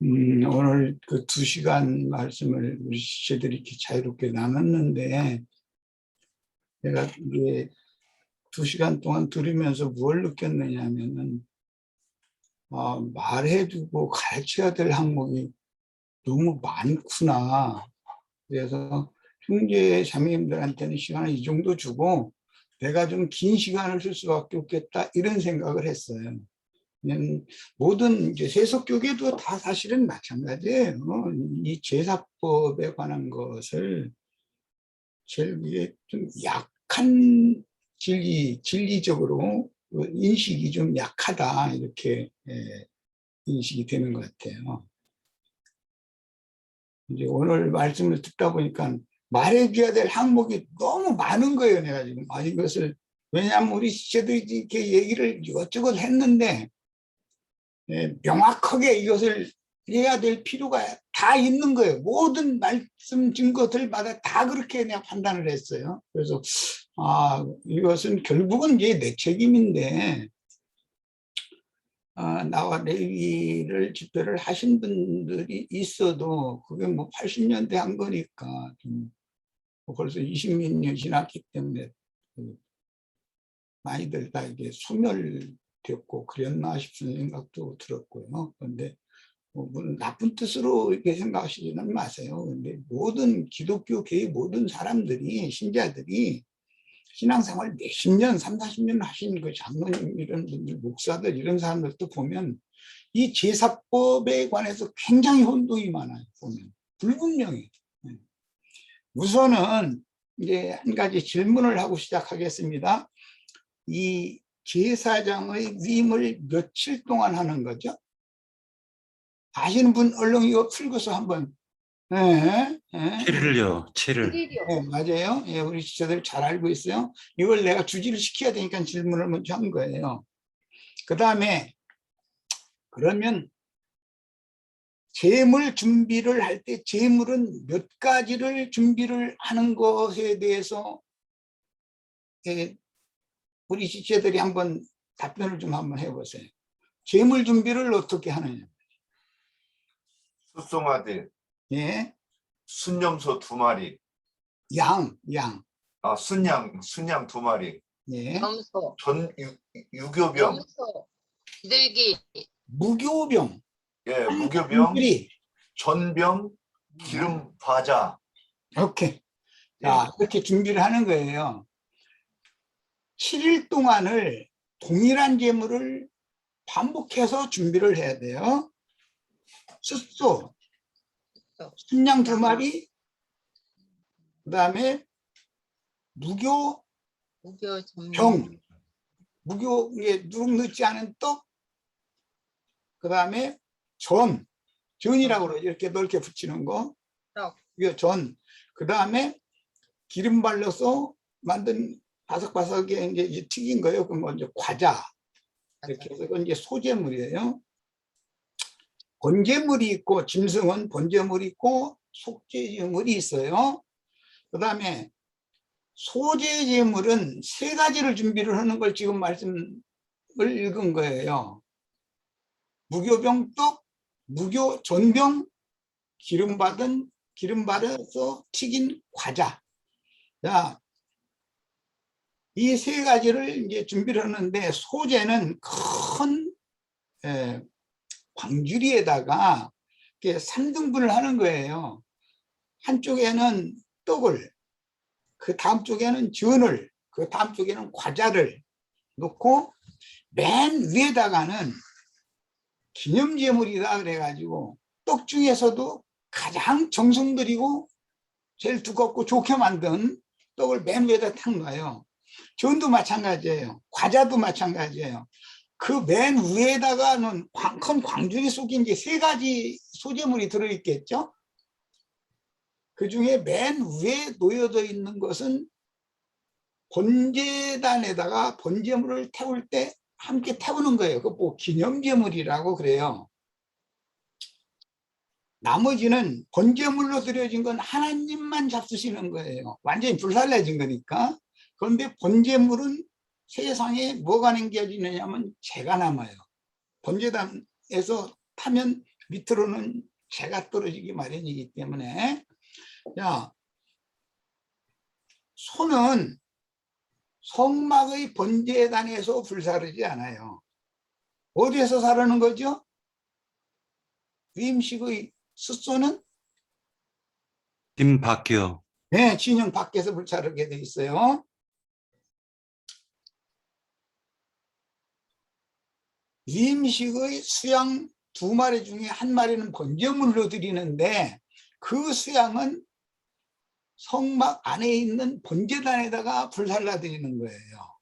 오늘 그 2시간 말씀을 우리 시체들이 이렇게 자유롭게 나눴는데, 내가 이게 2시간 동안 들으면서 뭘 느꼈느냐 하면은, 말해주고 가르쳐야 될 항목이 너무 많구나. 그래서 형제 자매님들한테는 시간을 이 정도 주고, 내가 좀 긴 시간을 쓸 수밖에 없겠다, 이런 생각을 했어요. 모든 이제 세속교계도 다 사실은 마찬가지예요. 이 제사법에 관한 것을 제일 위에 좀 약한 진리적으로 인식이 좀 약하다, 이렇게 인식이 되는 것 같아요. 이제 오늘 말씀을 듣다 보니까 말해줘야 될 항목이 너무 많은 거예요. 내가 지금 이것을, 왜냐하면 우리 시체들이 이렇게 얘기를 이것저것 했는데 명확하게 이것을 해야 될 필요가 다 있는 거예요. 모든 말씀 증거들마다 다 그렇게 내가 판단을 했어요. 그래서 이것은 결국은 이제 내 책임인데, 나와 레위를 집회를 하신 분들이 있어도 그게 뭐 80년대 한 거니까 좀 벌써 20몇 년 지났기 때문에 많이들 다 이게 소멸됐고 그랬나 싶은 생각도 들었고요. 그런데 물론 나쁜 뜻으로 이렇게 생각하시지는 마세요. 근데 모든 기독교계의 모든 사람들이, 신자들이 신앙생활 몇십 년, 30, 40년 하신 그 장로님 이런 분들, 목사들 이런 사람들도 보면 이 제사법에 관해서 굉장히 혼동이 많아요. 보면 불분명해요. 우선은 이제 한 가지 질문을 하고 시작하겠습니다. 이 제사장의 위임을 며칠 동안 하는 거죠? 아시는 분 얼른 이거 풀고서 한번. 7일요. 7일. 네, 맞아요. 예, 우리 지자들 잘 알고 있어요. 이걸 내가 주지를 시켜야 되니까 질문을 먼저 한 거예요. 그 다음에 그러면 제물 준비를 할 때 제물은 몇 가지를 준비를 하는 것에 대해서 우리 지자들이 한번 답변을 좀 한번 해보세요. 제물 준비를 어떻게 하느냐? 숫송아들, 예, 순염소 2마리, 양. 순양 2마리, 예, 염소, 유교병, 염소, 기들기, 무교병, 예, 무교병, 이 전병, 기름 과자. 이렇게. 예. 자, 이렇게 준비를 하는 거예요. 7일 동안을 동일한 제물을 반복해서 준비를 해야 돼요. 숫소, 순양 2마리, 그 다음에 무교, 병, 무교에 누룩 넣지 않은 떡, 그 다음에 전이라고 그러죠. 이렇게 넓게 붙이는 거. 이거 전. 그 다음에 기름 발라서 만든 바삭바삭하게 이제 튀긴 거예요. 그건 먼저 과자. 이렇게 해서 이건 이제 소재물이에요. 번제물이 있고, 짐승은 번제물이 있고, 속죄제물이 있어요. 그 다음에 소재제물은 3가지를 준비를 하는 걸 지금 말씀을 읽은 거예요. 무교병 떡, 무교 전병, 기름 발라서 튀긴 과자. 자, 이 3가지를 이제 준비를 하는데, 소재는 큰 광주리에다가 3등분을 하는 거예요. 한쪽에는 떡을, 그 다음 쪽에는 전을, 그 다음 쪽에는 과자를 놓고 맨 위에다가는 기념제물이다 그래가지고 떡 중에서도 가장 정성 들이고 제일 두껍고 좋게 만든 떡을 맨 위에다 탁 놔요. 전도 마찬가지예요. 과자도 마찬가지예요. 그 맨 위에다가는 큰 광주리 속에 이제 3가지 소재물이 들어있겠죠. 그 중에 맨 위에 놓여져 있는 것은 번제단에다가 번제물을 태울 때 함께 태우는 거예요. 그거 뭐 기념제물이라고 그래요. 나머지는 번제물로 드려진 건 하나님만 잡수시는 거예요. 완전히 불살라진 거니까. 그런데 번제물은 세상에 뭐가 남겨지느냐면 죄가 남아요. 번제단에서 타면 밑으로는 재가 떨어지기 마련이기 때문에. 자, 소는 성막의 번제단에서 불사르지 않아요. 어디에서 사르는 거죠? 위임식의 숫소는 진 밖이요. 네, 진영 밖에서 불사르게 돼 있어요. 위임식의 수양 2마리 중에 1마리는 번제물로 드리는데 그 수양은 성막 안에 있는 번제단에다가 불살라 드리는 거예요.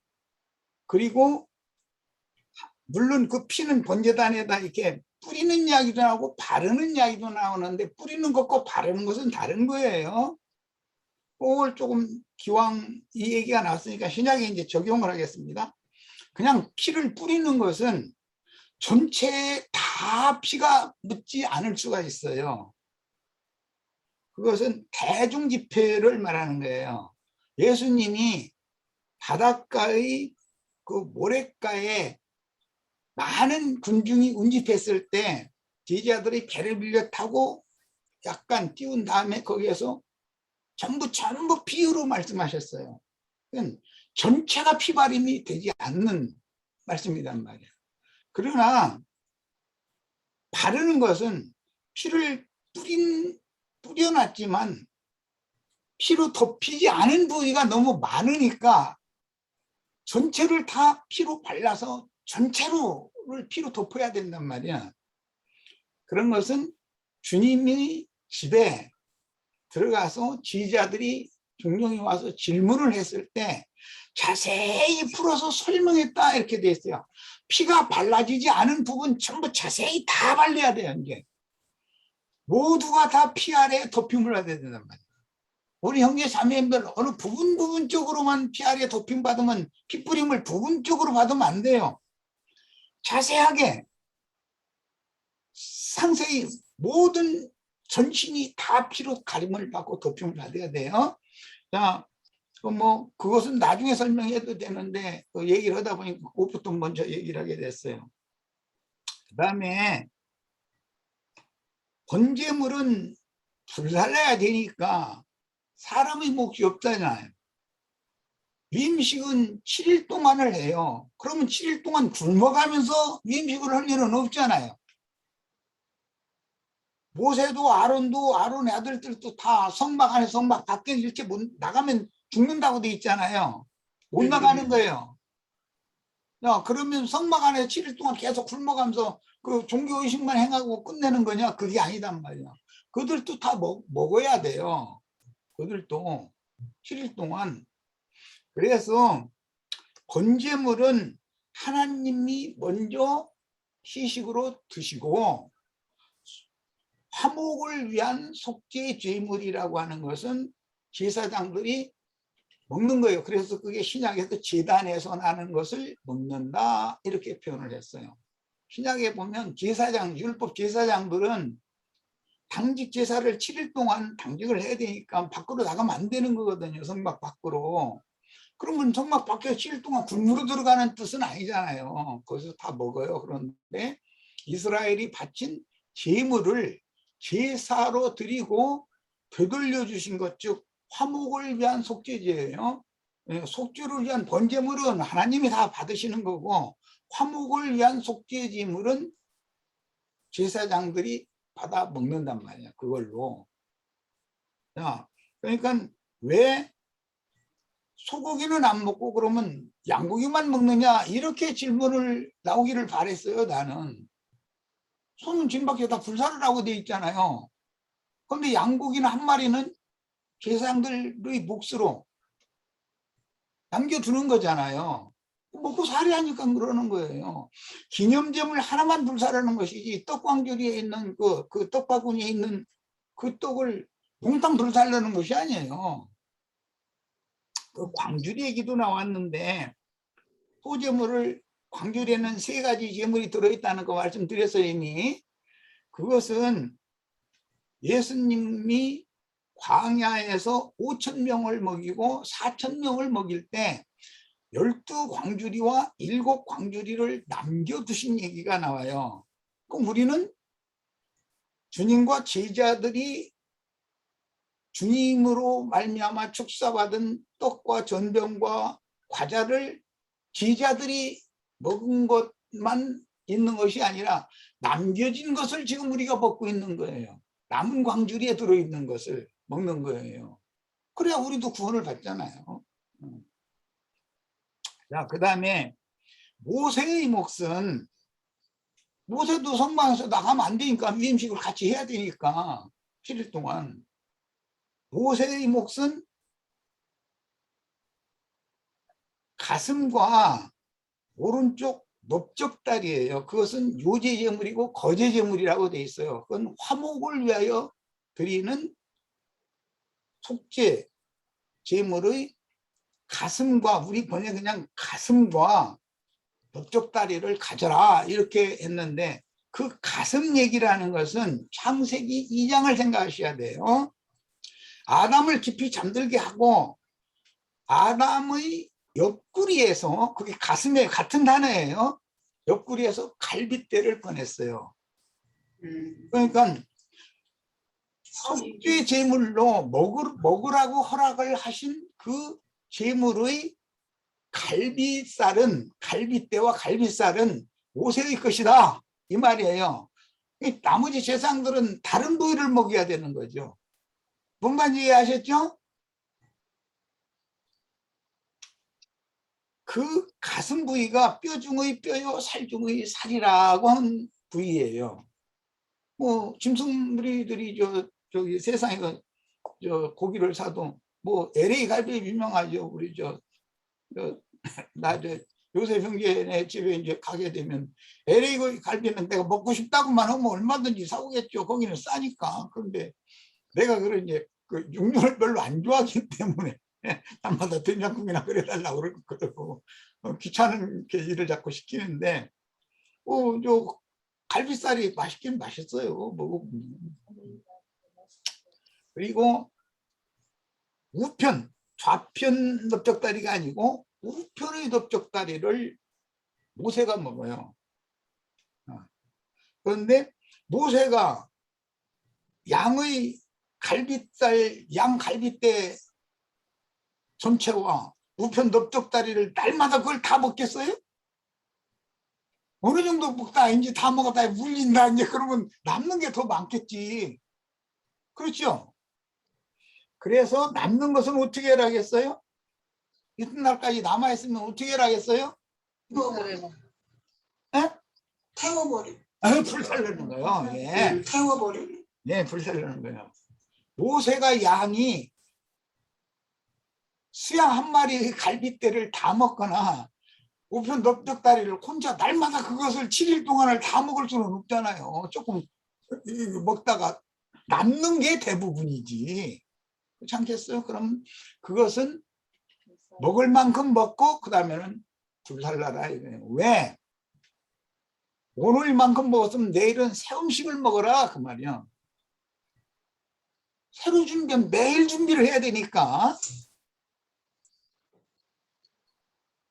그리고 물론 그 피는 번제단에다 이렇게 뿌리는 이야기도 나오고 바르는 이야기도 나오는데 뿌리는 것과 바르는 것은 다른 거예요. 그걸 조금 기왕 이 얘기가 나왔으니까 신약에 이제 적용을 하겠습니다. 그냥 피를 뿌리는 것은 전체에 다 피가 묻지 않을 수가 있어요. 그것은 대중집회를 말하는 거예요. 예수님이 바닷가의 그 모래가에 많은 군중이 운집했을 때 제자들이 배를 빌려 타고 약간 띄운 다음에 거기에서 전부 비유로 말씀하셨어요. 그건 전체가 피발임이 되지 않는 말씀이란 말이에요. 그러나 바르는 것은 피를 뿌려놨지만 피로 덮이지 않은 부위가 너무 많으니까 전체를 다 피로 발라서 전체를 피로 덮어야 된단 말이야. 그런 것은 주님이 집에 들어가서 지휘자들이 종종이 와서 질문을 했을 때 자세히 풀어서 설명했다 이렇게 돼 있어요. 피가 발라지지 않은 부분 전부 자세히 다 발라야 돼요. 이제 모두가 다 피 아래에 덮임을 해야 된단 말이에요. 우리 형제 자매님들 어느 부분적으로만 피 아래에 덮임 받으면 피뿌림을 부분적으로 받으면 안 돼요. 자세하게 상세히 모든 전신이 다 피로 가림을 받고 덮임을 받아야 돼요. 자, 그것은 나중에 설명해도 되는데 그 얘기를 하다 보니까 그것부터 먼저 얘기를 하게 됐어요. 그 다음에 번제물은 불살라야 되니까 사람의 몫이 없잖아요. 위임식은 7일 동안을 해요. 그러면 7일 동안 굶어가면서 위임식을 할 일은 없잖아요. 모세도 아론의 아들들도 다 성막 안에 성막 밖에 이렇게 나가면 죽는다고 돼 있잖아요. 못 나가는 거예요. 야, 그러면 성막 안에 7일 동안 계속 굶어가면서 그 종교의식만 행하고 끝내는 거냐? 그게 아니단 말이야. 그들도 다 먹어야 돼요. 그들도 7일 동안. 그래서 번제물은 하나님이 먼저 시식으로 드시고 화목을 위한 속죄 제물이라고 하는 것은 제사장들이 먹는 거예요. 그래서 그게 신약에서 제단에서 나는 것을 먹는다 이렇게 표현을 했어요. 신약에 보면 제사장, 율법 제사장들은 당직 제사를 7일 동안 당직을 해야 되니까 밖으로 나가면 안 되는 거거든요. 성막 밖으로. 그러면 성막 밖에 7일 동안 굶으로 들어가는 뜻은 아니잖아요. 거기서 다 먹어요. 그런데 이스라엘이 바친 제물을 제사로 드리고 되돌려 주신 것, 즉 화목을 위한 속죄제예요. 속죄를 위한 번제물은 하나님이 다 받으시는 거고 화목을 위한 속죄제물은 제사장들이 받아 먹는단 말이야. 그걸로. 자, 그러니까 왜 소고기는 안 먹고 그러면 양고기만 먹느냐 이렇게 질문을 나오기를 바랬어요. 나는. 소는 진 밖에 다 불사를 하고 돼 있잖아요. 그런데 양고기는 1마리는 제사장들의 몫으로 남겨두는 거잖아요. 먹고 살이하니까 그러는 거예요. 기념점을 하나만 불사라는 것이지 떡광주리에 있는 그 떡바구니에 있는 그 떡을 몽땅 불살라는 것이 아니에요. 그 광주리 얘기도 나왔는데 소제물을 광주리에는 3가지 제물이 들어있다는 거 말씀드렸어요 이미. 그것은 예수님이 광야에서 5,000명을 먹이고 4,000명을 먹일 때 12광주리와 7광주리를 남겨두신 얘기가 나와요. 그럼 우리는 주님과 제자들이 주님으로 말미암아 축사받은 떡과 전병과 과자를 제자들이 먹은 것만 있는 것이 아니라 남겨진 것을 지금 우리가 먹고 있는 거예요. 남은 광주리에 들어있는 것을 먹는 거예요. 그래야 우리도 구원을 받잖아요. 자, 그 다음에 모세의 몫은, 모세도 성방에서 나가면 안 되니까 위임식을 같이 해야 되니까 7일 동안. 모세의 몫은 가슴과 오른쪽 넓적다리예요. 그것은 요제제물이고 거제제물이라고 돼 있어요. 그건 화목을 위하여 드리는 속죄 제물의 가슴과, 우리 번에 그냥 가슴과 넓적다리를 가져라 이렇게 했는데, 그 가슴 얘기라는 것은 창세기 2장을 생각하셔야 돼요. 아담을 깊이 잠들게 하고 아담의 옆구리에서, 그게 가슴에 같은 단어예요. 옆구리에서 갈빗대를 꺼냈어요. 그러니까 속죄 제물로 먹으라고 허락을 하신 그 제물의 갈비살은, 갈빗대와 갈비살은 모세의 것이다 이 말이에요. 나머지 제사장들은 다른 부위를 먹여야 되는 거죠. 뭔 말인지 이해하셨죠? 그 가슴 부위가 뼈 중의 뼈요 살 중의 살이라고 하는 부위예요. 뭐 짐승무리들이 저기 세상에 저 고기를 사도 뭐 LA 갈비 유명하죠. 우리 나 요셉 형제네 집에 이제 가게 되면 LA 갈비는 내가 먹고 싶다고만 하면 얼마든지 사오겠죠. 거기는 싸니까. 그런데 내가 그런 이제 그 육류를 별로 안 좋아하기 때문에 밤마다 된장국이나 끓여달라고 그러고 귀찮은 게 일을 자꾸 시키는데 저 갈비살이 맛있긴 맛있어요. 먹어보면. 그리고 우편, 좌편 넓적다리가 아니고 우편의 넓적다리를 모세가 먹어요. 그런데 모세가 양의 갈빗살, 양 갈빗대 전체와 우편 넓적다리를 날마다 그걸 다 먹겠어요? 어느 정도 먹다 이제 다 먹었다 물린다 이제 그러면 남는 게 더 많겠지. 그렇죠? 그래서 남는 것은 어떻게 하라겠어요? 이튿날까지 남아있으면 어떻게 하라겠어요? 태워버리고. 불살르는 거예요. 예. 태워버리고. 네, 불살르는 거예요. 모세가 양이 수양 한 마리 갈빗대를 다 먹거나 우편 넓적다리를 혼자 날마다 그것을 7일 동안을 다 먹을 수는 없잖아요. 조금 먹다가 남는 게 대부분이지. 그렇지 않겠어요? 그럼 그것은 먹을 만큼 먹고 그 다음에는 불살라라 이거예요. 왜? 오늘만큼 먹었으면 내일은 새 음식을 먹어라 그 말이야. 새로 준비하면 매일 준비를 해야 되니까.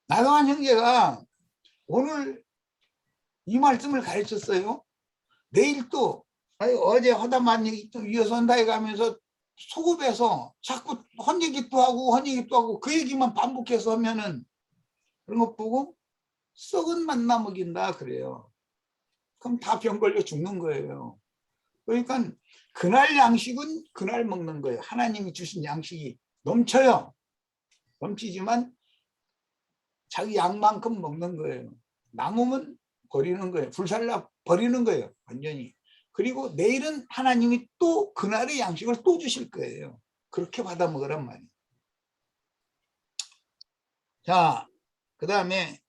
나경환 형제가 오늘 이 말씀을 가르쳤어요. 내일 또 어제 하다만 얘기 또 이어서 한다 해가면서 소급해서 자꾸 헛얘기도 하고 그 얘기만 반복해서 하면은 그런 것 보고 썩은 만나 먹인다 그래요. 그럼 다 병 걸려 죽는 거예요. 그러니까 그날 양식은 그날 먹는 거예요. 하나님이 주신 양식이 넘쳐요. 넘치지만 자기 양만큼 먹는 거예요. 남으면 버리는 거예요. 불살라 버리는 거예요. 완전히. 그리고 내일은 하나님이 또 그날의 양식을 또 주실 거예요. 그렇게 받아 먹으란 말이에요. 자, 그 다음에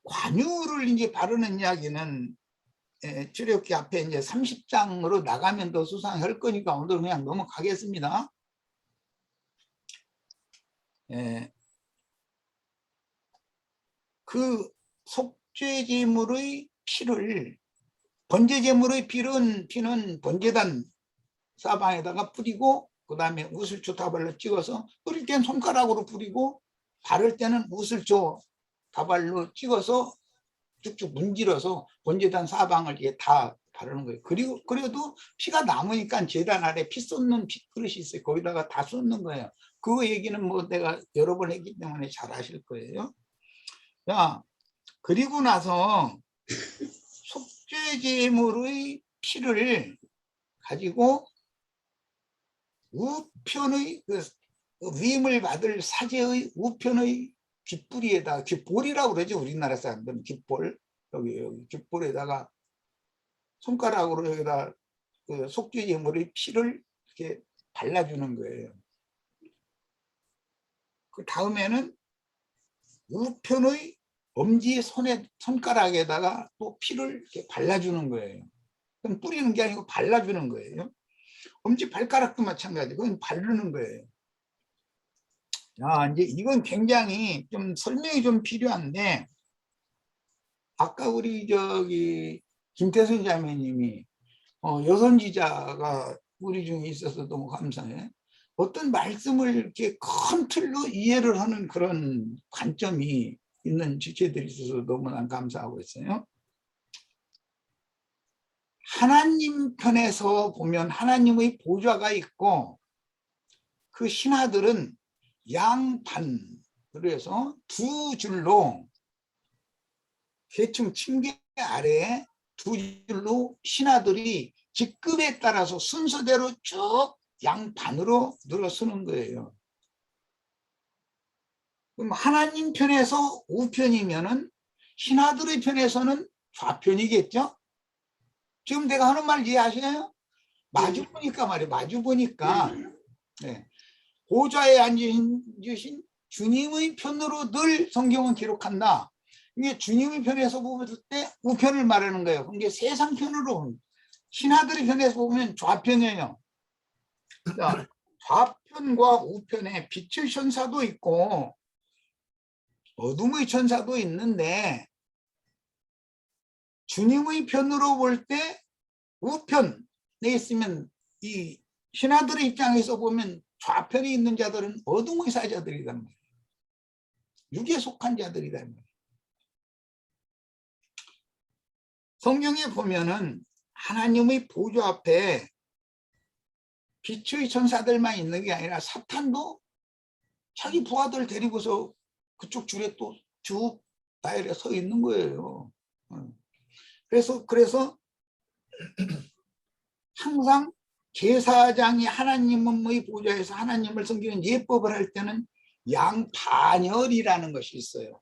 관유를 이제 바르는 이야기는 출애굽기 앞에 이제 30장으로 나가면 더 수상할 거니까 오늘 그냥 넘어가겠습니다. 그 속죄제물의 피를, 번제제물의 피는 번제단 사방에다가 뿌리고 그 다음에 우슬초 다발로 찍어서, 뿌릴 땐 손가락으로 뿌리고 바를 때는 우슬초 다발로 찍어서 쭉쭉 문질러서 번제단 사방을 이게 다 바르는 거예요. 그리고 그래도 피가 남으니까 재단 아래 피 쏟는 그릇이 있어요. 거기다가 다 쏟는 거예요. 그 얘기는 뭐 내가 여러 번 했기 때문에 잘 아실 거예요. 자, 그리고 나서 속죄제물의 피를 가지고 우편의 위임을 받을 사제의 우편의 귓불이에다, 귓볼이라고 그러죠. 우리나라 사람들은 귓볼, 여기 귓볼에다가 손가락으로 여기다 그 속죄제물의 피를 이렇게 발라주는 거예요. 그 다음에는 우편의 엄지 손가락에다가 또 피를 이렇게 발라주는 거예요. 그럼 뿌리는 게 아니고 발라주는 거예요. 엄지 발가락도 마찬가지. 그건 바르는 거예요. 야, 이제 이건 굉장히 좀 설명이 좀 필요한데, 아까 우리 저기 김태선 자매님이 여선지자가 우리 중에 있어서 너무 감사해. 어떤 말씀을 이렇게 큰 틀로 이해를 하는 그런 관점이 있는 지체들이 있어서 너무나 감사하고 있어요. 하나님 편에서 보면 하나님의 보좌가 있고 그 신하들은 양반, 그래서 두 줄로 계층 침계 아래에 두 줄로 신하들이 직급에 따라서 순서대로 쭉 양반으로 늘어서는 거예요. 그럼 하나님 편에서 우편이면은 신하들의 편에서는 좌편이겠죠? 지금 내가 하는 말 이해하시나요? 마주 보니까 말이에요. 마주 보니까 네. 보좌에 앉으신 주님의 편으로 늘 성경은 기록한다. 이게 주님의 편에서 보실 때 우편을 말하는 거예요. 이게 세상 편으로 신하들의 편에서 보면 좌편이에요. 자, 좌편과 우편에 빛의 천사도 있고 어둠의 천사도 있는데 주님의 편으로 볼 때 우편에 있으면 이 신하들의 입장에서 보면 좌편에 있는 자들은 어둠의 사자들이란 말이에요. 육에 속한 자들이란 말이에요. 성경에 보면은 하나님의 보좌 앞에 빛의 천사들만 있는 게 아니라 사탄도 자기 부하들 데리고서 그쪽 줄에 또 쭉 나열해 서 있는 거예요. 그래서 항상 제사장이 하나님의 보좌에서 하나님을 섬기는 예법을 할 때는 양반열이라는 것이 있어요.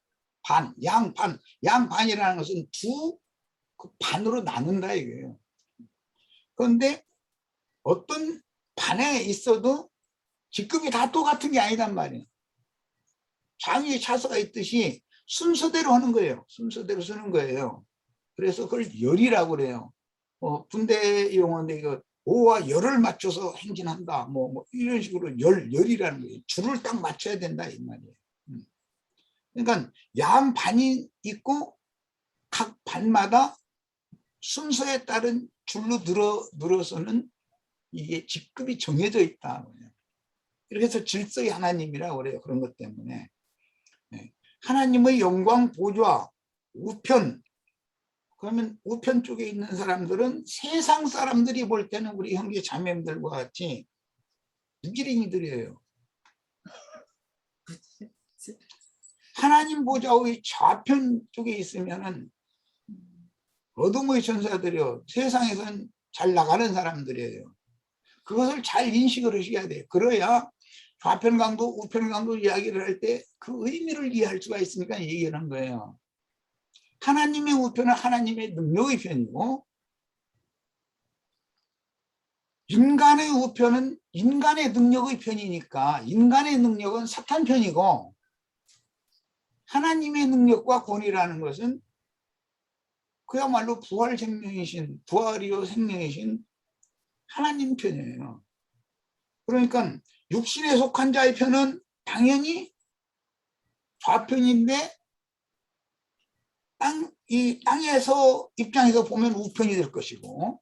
양반이라는 것은 두 반으로 나눈다 이거예요. 그런데 어떤 반에 있어도 직급이 다 똑같은 게 아니란 말이에요. 장위에 차서가 있듯이 순서대로 하는 거예요. 순서대로 쓰는 거예요. 그래서 그걸 열이라고 그래요. 군대 용어인데 이거 오와 열을 맞춰서 행진한다. 뭐 이런 식으로 열이라는 거예요. 줄을 딱 맞춰야 된다 이 말이에요. 그러니까 양반이 있고 각 반마다 순서에 따른 줄로 늘어서는 이게 직급이 정해져 있다. 이렇게 해서 질서의 하나님이라고 그래요. 그런 것 때문에. 하나님의 영광 보좌, 우편. 그러면 우편 쪽에 있는 사람들은 세상 사람들이 볼 때는 우리 형제 자매들과 같이 무기랭이들이에요. 하나님 보좌의 좌편 쪽에 있으면은 어둠의 천사들이요. 세상에선 잘 나가는 사람들이에요. 그것을 잘 인식을 하셔야 돼요. 그래야 좌편 강도, 우편 강도 이야기를 할 때 그 의미를 이해할 수가 있으니까 얘기하는 거예요. 하나님의 우편은 하나님의 능력의 편이고 인간의 우편은 인간의 능력의 편이니까 인간의 능력은 사탄 편이고 하나님의 능력과 권위라는 것은 그야말로 부활 생명이신 부활이요 생명이신 하나님 편이에요. 그러니까 육신에 속한 자의 편은 당연히 좌편인데 이 땅에서 입장에서 보면 우편이 될 것이고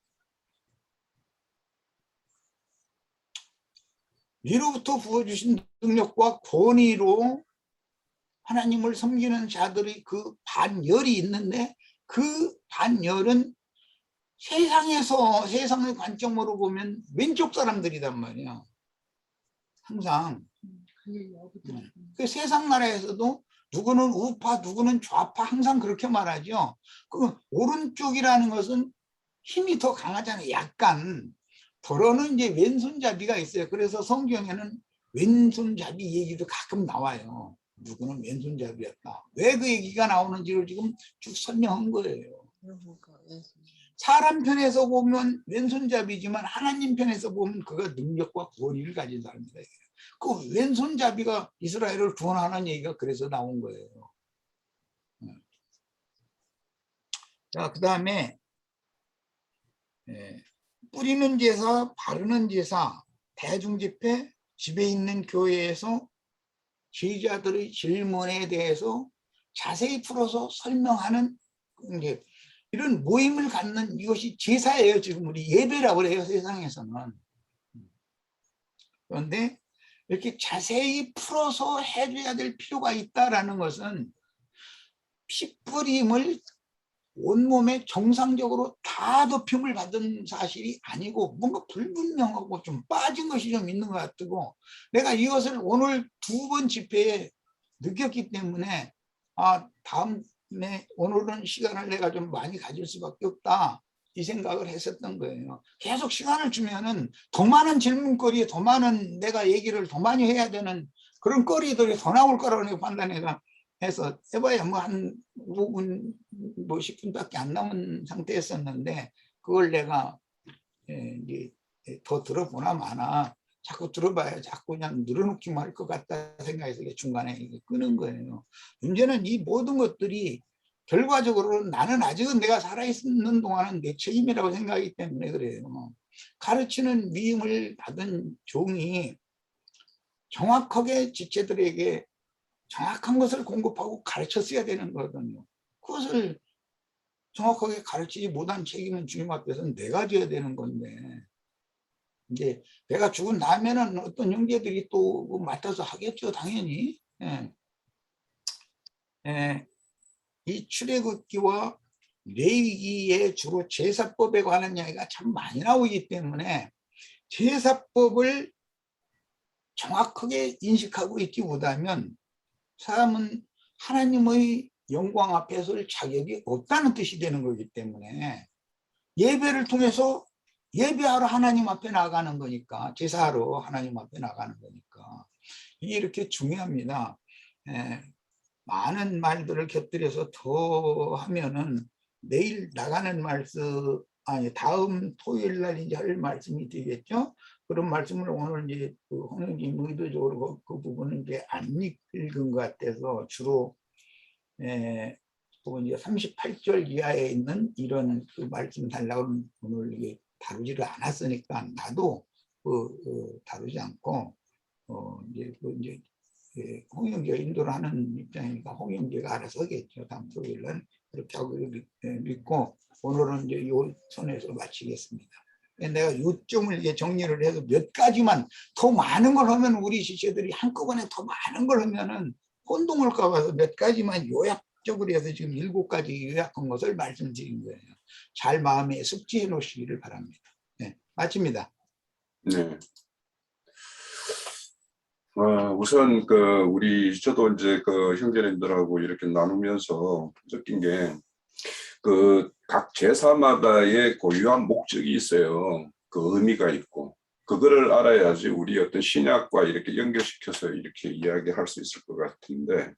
위로부터 부어주신 능력과 권위로 하나님을 섬기는 자들의 그 반열이 있는데 그 반열은 세상의 관점으로 보면 왼쪽 사람들이단 말이야. 항상. 그 세상 나라에서도 누구는 우파, 누구는 좌파 항상 그렇게 말하죠. 그 오른쪽이라는 것은 힘이 더 강하잖아요. 약간. 더러는 이제 왼손잡이가 있어요. 그래서 성경에는 왼손잡이 얘기도 가끔 나와요. 누구는 왼손잡이였다. 왜 그 얘기가 나오는지를 지금 쭉 설명한 거예요. 사람 편에서 보면 왼손잡이지만 하나님 편에서 보면 그가 능력과 권위를 가진 사람이다. 그 왼손잡이가 이스라엘을 구원하는 얘기가 그래서 나온 거예요. 자, 그 다음에 뿌리는 제사, 바르는 제사, 대중집회, 집에 있는 교회에서 제자들의 질문에 대해서 자세히 풀어서 설명하는 게 이런 모임을 갖는 이것이 제사예요. 지금 우리 예배라고 그래요. 세상에서는. 그런데 이렇게 자세히 풀어서 해줘야 될 필요가 있다라는 것은 피 뿌림을 온몸에 정상적으로 다 덮임을 받은 사실이 아니고 뭔가 불분명하고 좀 빠진 것이 좀 있는 것 같고, 내가 이것을 오늘 2번 집회에 느꼈기 때문에 다음에 오늘은 시간을 내가 좀 많이 가질 수밖에 없다 이 생각을 했었던 거예요. 계속 시간을 주면은 더 많은 질문거리에 더 많은 내가 얘기를 더 많이 해야 되는 그런 거리들이 더 나올 거라고 내가 판단해서 해서 해봐야 뭐 한 5분 뭐 10분밖에 안 남은 상태였었는데, 그걸 내가 이제 더 들어보나 마나 자꾸 들어봐야 자꾸 그냥 늘어놓기만 할 것 같다 생각해서 중간에 끄는 거예요. 문제는 이 모든 것들이 결과적으로 나는 아직은 내가 살아있는 동안은 내 책임이라고 생각하기 때문에 그래요. 가르치는 위임을 받은 종이 정확하게 지체들에게 정확한 것을 공급하고 가르쳤어야 되는 거거든요. 그것을 정확하게 가르치지 못한 책임은 주님 앞에서는 내가 져야 되는 건데, 이제 내가 죽은 다음에는 어떤 형제들이 또 맡아서 하겠죠, 당연히. 이 출애굽기와 레위기에 주로 제사법에 관한 이야기가 참 많이 나오기 때문에 제사법을 정확하게 인식하고 있지 못하면 사람은 하나님의 영광 앞에 설 자격이 없다는 뜻이 되는 거기 때문에, 예배를 통해서 예배하러 하나님 앞에 나가는 거니까, 제사하러 하나님 앞에 나가는 거니까 이게 이렇게 중요합니다. 많은 말들을 곁들여서 더 하면은 내일 나가는 말씀, 다음 토요일 날 이제 할 말씀이 되겠죠. 그런 말씀을 오늘 이제 홍영진 의도적으로 그 부분은 이제 안 읽은 것 같아서 주로 이제 38절 이하에 있는 이런 그 말씀 달라고 오늘 이게 다루지를 않았으니까 나도 다루지 않고 이제 홍영기가 인도를 하는 입장이니까 홍영기가 알아서 하겠죠. 다음 토요일은 그렇게 하고 믿고 오늘은 이제 요 선에서 마치겠습니다. 내가 요점을 이게 정리를 해서 몇 가지만, 더 많은 걸 하면 우리 지체들이 한꺼번에 더 많은 걸 하면은 혼동할까 봐서 몇 가지만 요약적으로 해서 지금 7가지 요약한 것을 말씀드린 거예요. 잘 마음에 숙지해 놓으시기를 바랍니다. 네, 마칩니다. 네. 우선 저도 이제 형제님들하고 이렇게 나누면서 느낀 게 각 제사마다의 고유한 목적이 있어요. 그 의미가 있고 그거를 알아야지 우리 어떤 신약과 이렇게 연결시켜서 이렇게 이야기할 수 있을 것 같은데,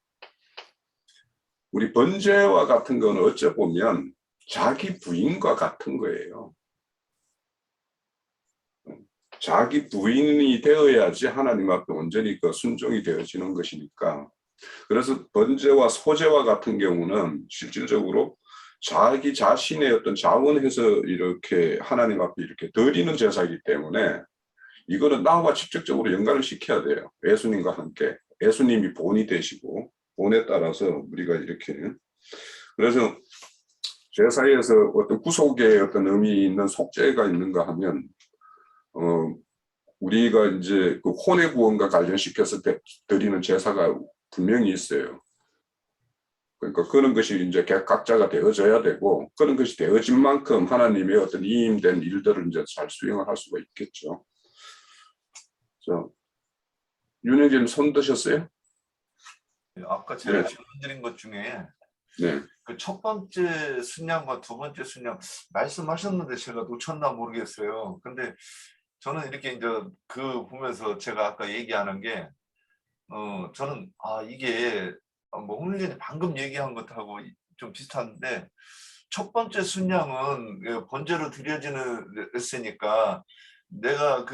우리 번제와 같은 거는 어째 보면 자기 부인과 같은 거예요. 자기 부인이 되어야지 하나님 앞에 온전히 순종이 되어지는 것이니까. 그래서 번제와 소제와 같은 경우는 실질적으로 자기 자신의 어떤 자원해서 이렇게 하나님 앞에 이렇게 드리는 제사이기 때문에 이거는 나와 직접적으로 연관을 시켜야 돼요. 예수님과 함께. 예수님이 본이 되시고 본에 따라서 우리가 이렇게, 그래서 제사에서 어떤 구속의 어떤 의미 있는 속죄가 있는가 하면 우리가 이제 그 혼의 구원과 관련시켜서 드리는 제사가 분명히 있어요. 그러니까 그런 것이 이제 각자가 되어져야 되고 그런 것이 되어진 만큼 하나님의 어떤 이임된 일들을 이제 잘 수행을 할 수가 있겠죠. 자, 윤영진 손 드셨어요? 아까 제가 네. 질문 드린 것 중에 네. 그 첫 번째 순양과 두 번째 순양 말씀하셨는데 제가 놓쳤나 모르겠어요. 근데 저는 이렇게 이제 그 보면서 제가 아까 얘기하는 게 저는 이게 뭐 홍일전이 방금 얘기한 것하고 좀 비슷한데 첫 번째 순양은 번제로 드려지는,으니까 내가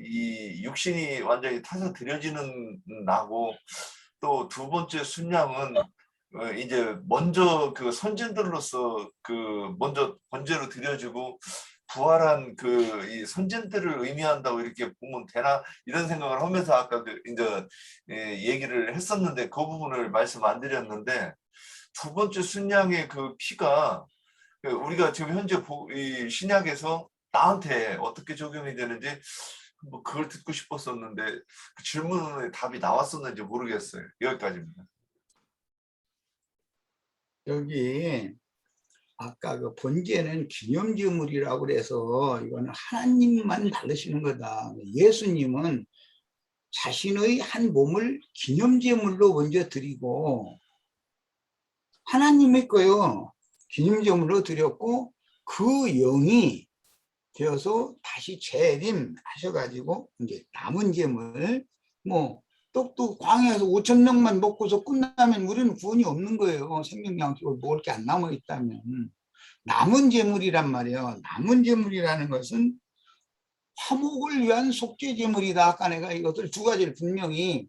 이 육신이 완전히 타서 드려지는 나고 또 두 번째 순양은 이제 먼저 그 선진들로서 먼저 번제로 드려지고 부활한 이 선진들을 의미한다고 이렇게 보면 되나 이런 생각을 하면서 아까 이제 얘기를 했었는데 그 부분을 말씀 안 드렸는데 두 번째 순양의 그 피가 우리가 지금 현재 이 신약에서 나한테 어떻게 적용이 되는지 뭐 그걸 듣고 싶었었는데 그 질문에 답이 나왔었는지 모르겠어요. 여기까지입니다. 여기 아까 그 번제는 기념제물이라고 그래서 이거는 하나님만 받으시는 거다. 예수님은 자신의 한 몸을 기념제물로 먼저 드리고 하나님의 거요. 기념제물로 드렸고 그 영이 되어서 다시 재림하셔가지고 이제 남은 제물 뭐 떡도 광야에서 5,000명만 먹고서 끝나면 우리는 구원이 없는 거예요. 생명양식으로 먹을 게 안 남아 있다면 남은 제물이란 말이에요. 남은 제물이라는 것은 화목을 위한 속죄 제물이다. 아까 내가 이것을 두 가지를 분명히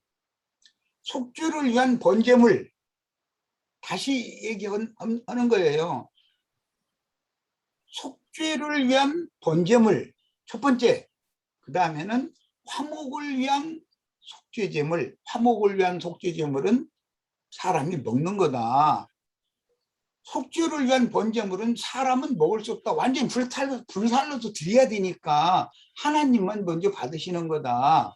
속죄를 위한 번제물 다시 얘기하는 거예요. 속죄를 위한 번제물 첫 번째, 그 다음에는 화목을 위한 속죄제물. 화목을 위한 속죄제물은 사람이 먹는 거다. 속죄를 위한 번제물은 사람은 먹을 수 없다. 완전히 불살로서 드려야 되니까 하나님만 먼저 받으시는 거다.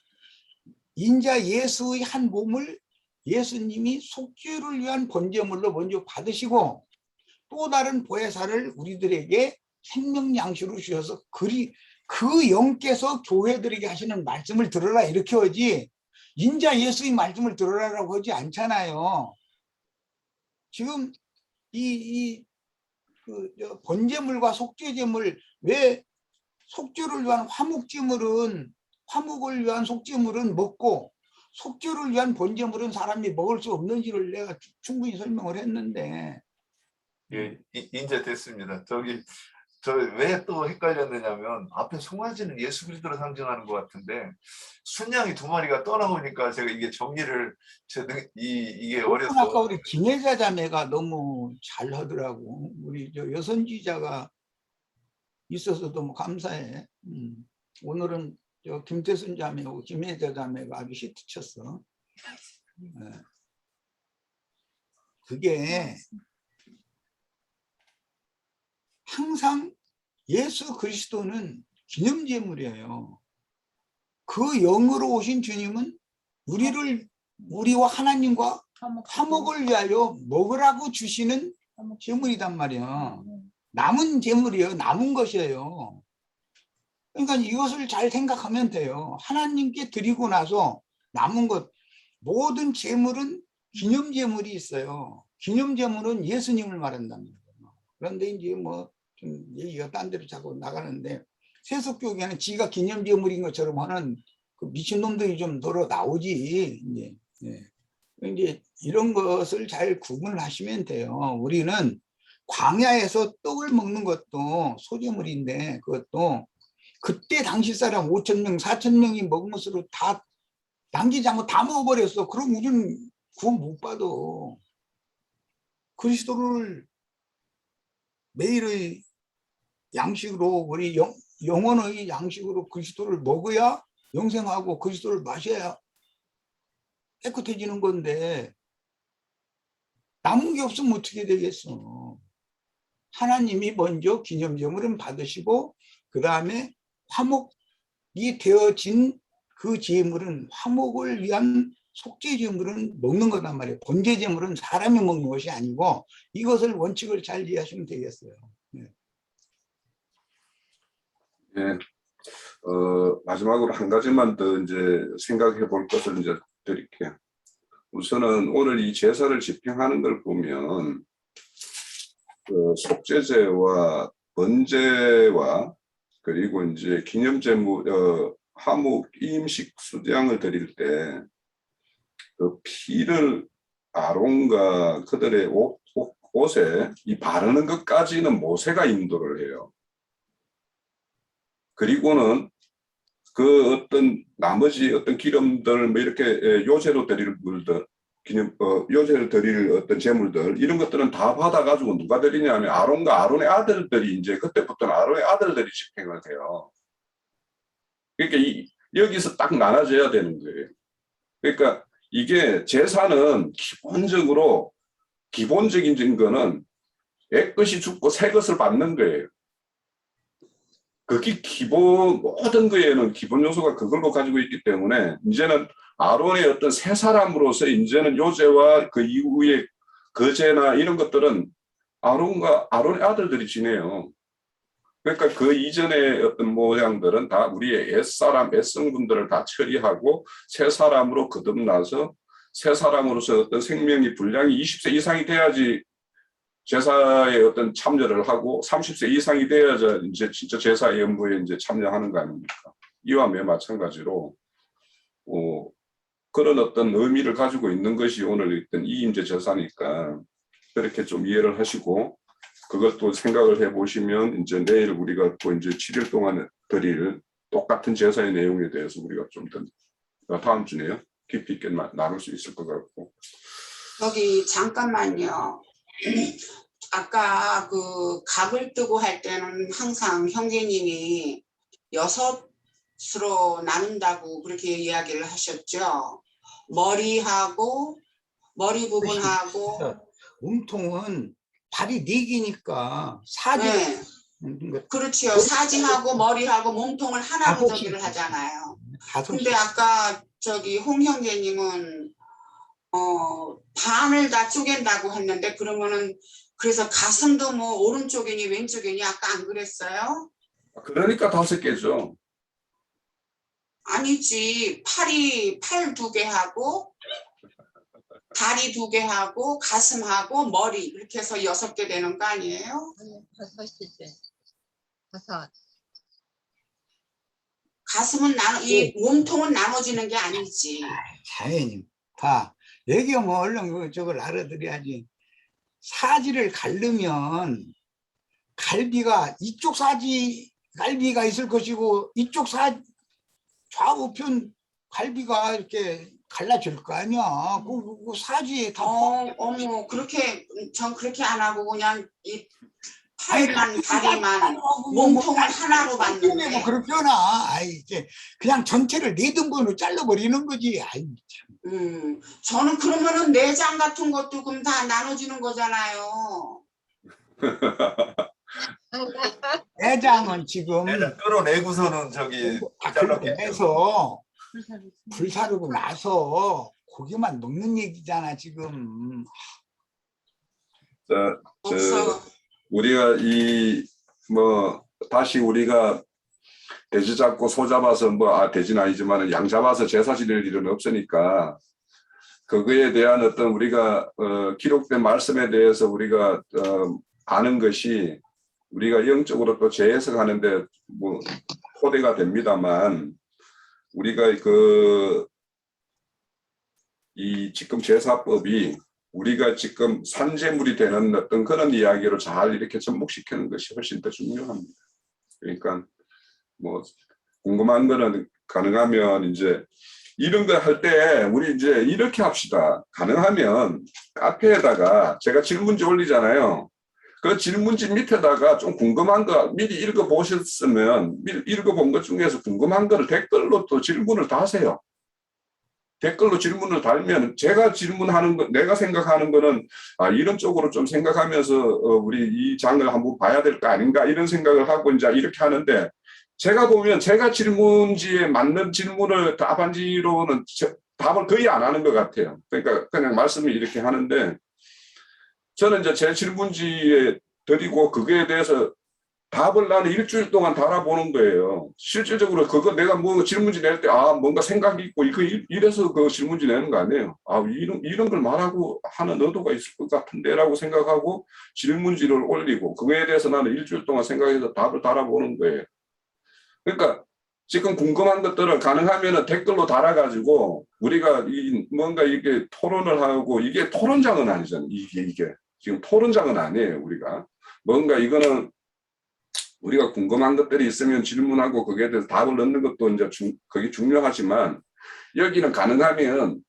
인자 예수의 한 몸을 예수님이 속죄를 위한 번제물로 먼저 받으시고 또 다른 보혜사를 우리들에게 생명 양식으로 주셔서 그 영께서 교회들에게 하시는 말씀을 들으라 이렇게 하지 인자 예수의 말씀을 들으라고 하지 않잖아요. 지금 번제물과 속죄제물 왜 속죄를 위한 화목을 위한 속죄물은 먹고 속죄를 위한 번제물은 사람이 먹을 수 없는지를 내가 충분히 설명을 했는데 예, 이제 됐습니다. 저 왜 또 헷갈렸느냐면 앞에 송아지는 예수 그리스도를 상징하는 것 같은데 순양이 두 마리가 떠나오니까 제가 이게 정리를 이게 어려서 아까 우리 김혜자 자매가 너무 잘 하더라고. 우리 저 여선지자가 있어서 너무 감사해. 오늘은 저 김태순 자매하고 김혜자 자매가 아주 히트 쳤어. 네. 그게 항상 예수 그리스도는 기념제물이에요. 그 영으로 오신 주님은 우리와 하나님과 화목을 위하여 먹으라고 주시는 제물이단 말이야. 남은 제물이에요. 남은 것이에요. 그러니까 이것을 잘 생각하면 돼요. 하나님께 드리고 나서 남은 것 모든 제물은 기념제물이 있어요. 기념제물은 예수님을 말한다는 거예요. 그런데 이제 뭐 좀 얘기가 딴 데로 자꾸 나가는데 세속교계는 지가 기념제물인 것처럼 하는 그 미친놈들이 좀 늘어 나오지. 이제 이런 것을 잘 구분하시면 돼요. 우리는 광야에서 떡을 먹는 것도 소제물인데 그것도 그때 당시 사람 5,000명, 4,000명이 먹은 것으로 다 남기지 않고 다 먹어버렸어. 그럼 우리는 구원 못 받아. 그리스도를 매일의 양식으로 우리 영혼의 양식으로 그리스도를 먹어야 영생하고 그리스도를 마셔야 깨끗해지는 건데 남은 게 없으면 어떻게 되겠어. 하나님이 먼저 기념제물은 받으시고 그 다음에 화목이 되어진 그 제물은 화목을 위한 속죄 제물은 먹는 거단 말이에요. 번제 제물은 사람이 먹는 것이 아니고 이것을 원칙을 잘 이해하시면 되겠어요. 예. 마지막으로 한 가지만 더 이제 생각해 볼 것을 이제 드릴게요. 우선은 오늘 이 제사를 집행하는 걸 보면 그 속죄제와 번제와 그리고 이제 기념제물 하목 임식 수장을 드릴 때 그 피를 아론과 그들의 옷에 이 바르는 것까지는 모세가 인도를 해요. 그리고는 그 어떤 나머지 어떤 기름들 뭐 이렇게 요제로 드릴 물들 요제를 드릴 어떤 제물들 이런 것들은 다 받아가지고 누가 드리냐면 아론과 아론의 아들들이 이제 그때부터는 아론의 아들들이 집행을 해요. 그러니까 여기서 딱 나눠져야 되는 거예요. 그러니까 이게 제사는 기본적인 거는 애것이 죽고 새 것을 받는 거예요. 그게 모든 거에는 기본 요소가 그걸로 가지고 있기 때문에 이제는 아론의 어떤 새 사람으로서 이제는 요제와 그 이후에 거제나 이런 것들은 아론과 아론의 아들들이 지내요. 그러니까 그 이전의 어떤 모양들은 다 우리의 애성분들을 다 처리하고 새 사람으로 거듭나서 새 사람으로서 어떤 생명이 분량이 20세 이상이 돼야지 제사에 어떤 참여를 하고 30세 이상이 돼야지 이제 진짜 제사 연부에 이제 참여하는 거 아닙니까? 이와 매 마찬가지로 그런 어떤 의미를 가지고 있는 것이 오늘 일단 이임제 제사니까 그렇게 좀 이해를 하시고 그것도 생각을 해보시면 이제 내일 우리가 또 이제 7일 동안 드릴 똑같은 제사의 내용에 대해서 우리가 좀 더 다음 주네요. 깊이 있게 나눌 수 있을 것 같고. 여기 잠깐만요. 아까 그 각을 뜨고 할 때는 항상 형제님이 6으로 나눈다고 그렇게 이야기를 하셨죠. 머리 부분하고 몸통은 발이 4개니까 사지. 네. 그렇지요. 사지하고 머리하고 몸통을 하나로 저기를 하잖아요. 근데 아까 저기 홍 형제님은 반을 다 쪼갠다고 했는데 그러면은 그래서 가슴도 뭐 오른쪽이니 왼쪽이니 아까 안 그랬어요? 그러니까 5개죠. 아니지. 팔 2개 하고 다리 2개 하고 가슴하고 머리 이렇게 해서 6개 되는 거 아니에요? 5이지. 5. 가슴은 이 몸통은 나눠지는 게 아니지. 자연님 봐. 얘기하면 얼른 저걸 알아들어야지. 사지를 가르면 갈비가 이쪽 갈비가 있을 것이고 이쪽 좌우편 갈비가 이렇게 갈라질 거 아니야. 그 사지에 다. 어머 그렇게 전 그렇게 안 하고 그냥 이 팔만 다리만 몸통을 하나로 봤는데. 뭐 그렇게 하나. 이제 그냥 전체를 4등분으로 잘라버리는 거지. 참. 저는 그러면은 내장 같은 것도 그럼 다 나눠지는 거잖아요. 내장은 지금 끌어내고서는 저기 잘랐겠죠. 내서 불사르고 나서 고기만 먹는 얘기잖아 지금. 없어. 우리가 다시 우리가 돼지 잡고 소 잡아서 돼지는 아니지만 양 잡아서 제사 지낼 일은 없으니까 그거에 대한 어떤 우리가 기록된 말씀에 대해서 우리가 아는 것이 우리가 영적으로 또 재해석하는데 토대가 됩니다만 우리가 이 지금 제사법이 우리가 지금 산재물이 되는 어떤 그런 이야기로 잘 이렇게 접목시키는 것이 훨씬 더 중요합니다. 그러니까 궁금한 거는 가능하면 이제 이런 거 할 때 우리 이제 이렇게 합시다. 가능하면 카페에다가 제가 질문지 올리잖아요. 그 질문지 밑에다가 좀 궁금한 거 미리 읽어보셨으면 읽어본 것 중에서 궁금한 거를 댓글로 또 질문을 다세요. 댓글로 질문을 달면 제가 질문하는 거, 내가 생각하는 거는 이런 쪽으로 좀 생각하면서 우리 이 장을 한번 봐야 될 거 아닌가 이런 생각을 하고 이제 이렇게 하는데 제가 보면 제가 질문지에 맞는 질문을 답안지로는 답을 거의 안 하는 것 같아요. 그러니까 그냥 말씀을 이렇게 하는데 저는 이제 제 질문지에 드리고 그거에 대해서 답을 나는 일주일 동안 달아보는 거예요. 실질적으로 그거 내가 뭐 질문지 낼 때 뭔가 생각이 있고 이래서 그 질문지 내는 거 아니에요. 이런 걸 말하고 하는 의도가 있을 것 같은데라고 생각하고 질문지를 올리고 그거에 대해서 나는 일주일 동안 생각해서 답을 달아보는 거예요. 그러니까 지금 궁금한 것들을 가능하면 댓글로 달아가지고 우리가 뭔가 이게 토론을 하고 이게 토론장은 아니잖아요. 이게 지금 토론장은 아니에요. 우리가 뭔가 이거는 우리가 궁금한 것들이 있으면 질문하고 거기에 대해서 답을 넣는 것도 이제 그게 중요하지만 여기는 가능하면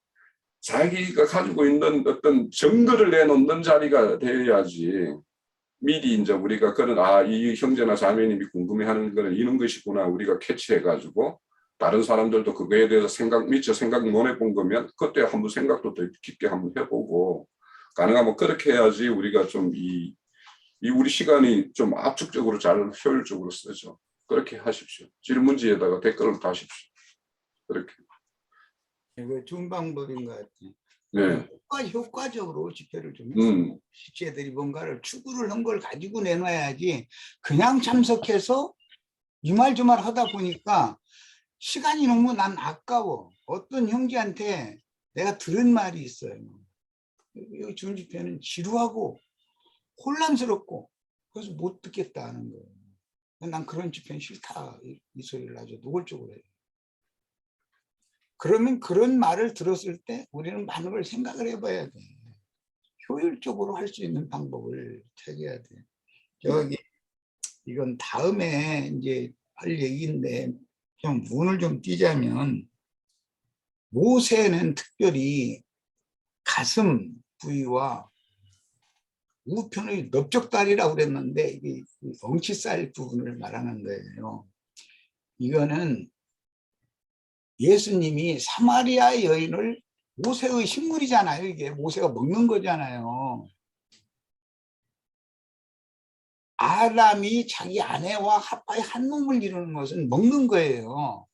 자기가 가지고 있는 어떤 증거를 내놓는 자리가 되어야지 미리 이제 우리가 그런 이 형제나 자매님이 궁금해하는 거는 이런 것이구나 우리가 캐치해가지고 다른 사람들도 그거에 대해서 미처 생각 못 해본 거면 그때 한번 생각도 더 깊게 한번 해보고 가능하면 그렇게 해야지 우리가 좀 우리 시간이 좀 압축적으로 잘 효율적으로 쓰죠. 그렇게 하십시오. 질문지에다가 댓글을 다십시오. 그렇게. 이거 좋은 방법인 것 같아요. 네. 효과적으로 집회를 좀 했어요. 시체들이 뭔가를 추구를 한 걸 가지고 내놔야지 그냥 참석해서 이 말 저 말 하다 보니까 시간이 너무 난 아까워. 어떤 형제한테 내가 들은 말이 있어요. 여기 좋은 집회는 지루하고 혼란스럽고 그래서 못 듣겠다는 거예요. 난 그런 집회는 싫다. 이 소리를 아주 노골적으로 해요. 그러면 그런 말을 들었을 때 우리는 많은 걸 생각을 해봐야 돼. 효율적으로 할 수 있는 방법을 찾아야 돼. 이건 다음에 이제 할 얘기인데 좀 문을 좀 띄자면 모세는 특별히 가슴 부위와 우편의 넓적다리라고 그랬는데 이게 엉치살 부분을 말하는 거예요. 이거는 예수님이 사마리아 여인을 모세의 식물이잖아요. 이게 모세가 먹는 거잖아요. 아담이 자기 아내와 합하여 한 몸을 이루는 것은 먹는 거예요.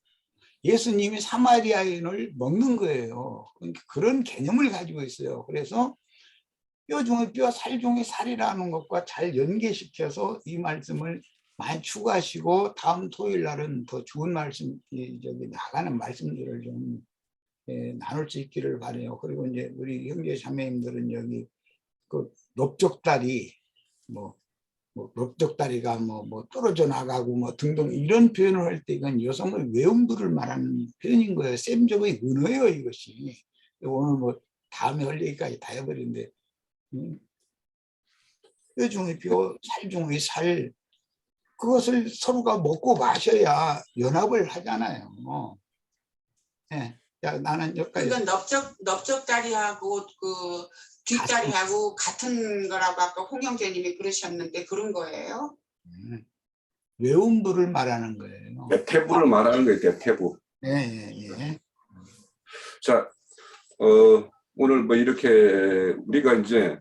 예수님이 사마리아 여인을 먹는 거예요. 그러니까 그런 개념을 가지고 있어요. 그래서 뼈 중의 뼈, 살 중의 살이라는 것과 잘 연계시켜서 이 말씀을 많이 추가하시고 다음 토요일 날은 더 좋은 말씀, 나가는 말씀들을 좀 나눌 수 있기를 바라요. 그리고 이제 우리 형제 자매님들은 여기 그 넓적다리, 넓적다리가 떨어져 나가고 등등 이런 표현을 할 때 이건 여성의 외음부를 말하는 표현인 거예요. 셈적의 은어예요, 이것이. 오늘 다음에 할 얘기까지 다 해버리는데 뼈 중의 뼈, 살 중의 살 그것을 서로가 먹고 마셔야 연합을 하잖아요. 네. 야, 나는 여기까지. 그건 넓적다리하고 그 뒷다리하고 같은 거라고 아까 홍영재님이 그러셨는데 그런 거예요? 외음부를 말하는 거예요. 대퇴부를 말하는 거예요. 대퇴부. 예. 자, 오늘 이렇게 우리가 이제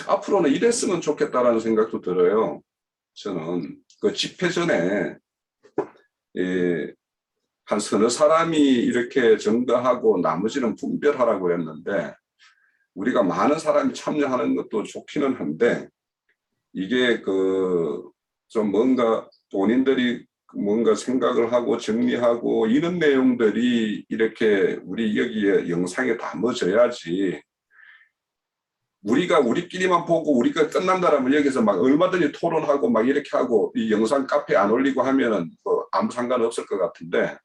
앞으로는 이랬으면 좋겠다라는 생각도 들어요. 저는 그 집회 전에 한 서너 사람이 이렇게 전가하고 나머지는 분별하라고 했는데 우리가 많은 사람이 참여하는 것도 좋기는 한데 이게 좀 뭔가 본인들이 뭔가 생각을 하고 정리하고 이런 내용들이 이렇게 우리 여기에 영상에 담아져야지 우리가 우리끼리만 보고 우리가 끝난다라면 여기서 막 얼마든지 토론하고 막 이렇게 하고 이 영상 카페에 안 올리고 하면은 아무 상관없을 것 같은데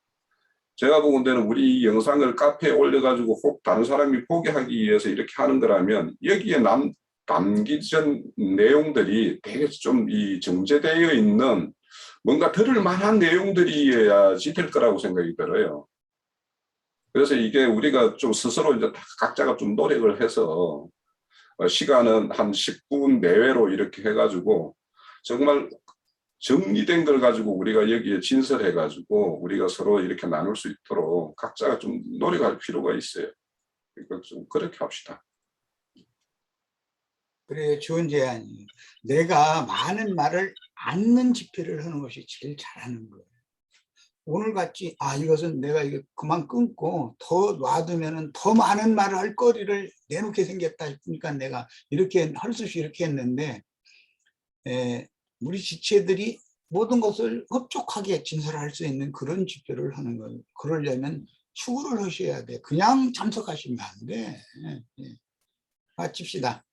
제가 보건대는 우리 이 영상을 카페에 올려가지고 꼭 다른 사람이 보게 하기 위해서 이렇게 하는 거라면 여기에 담기전 내용들이 되게 좀 정제되어 있는 뭔가 들을 만한 내용들이어야지 될 거라고 생각이 들어요. 그래서 이게 우리가 좀 스스로 이제 각자가 좀 노력을 해서 시간은 한 10분 내외로 이렇게 해가지고 정말 정리된 걸 가지고 우리가 여기에 진설해가지고 우리가 서로 이렇게 나눌 수 있도록 각자가 좀 노력할 필요가 있어요. 그러니까 좀 그렇게 합시다. 그래, 좋은 제안이에요. 내가 많은 말을 않는 집회를 하는 것이 제일 잘하는 거예요. 오늘 같이 이것은 내가 이거 그만 끊고 더 놔두면은 더 많은 말을 할 거리를 내놓게 생겼다 싶으니까 내가 이렇게 할 수 없이 이렇게 했는데, 우리 지체들이 모든 것을 흡족하게 진설할 수 있는 그런 집회를 하는 거예요. 그러려면 추구를 하셔야 돼. 그냥 참석하시면 안 돼. 마칩시다.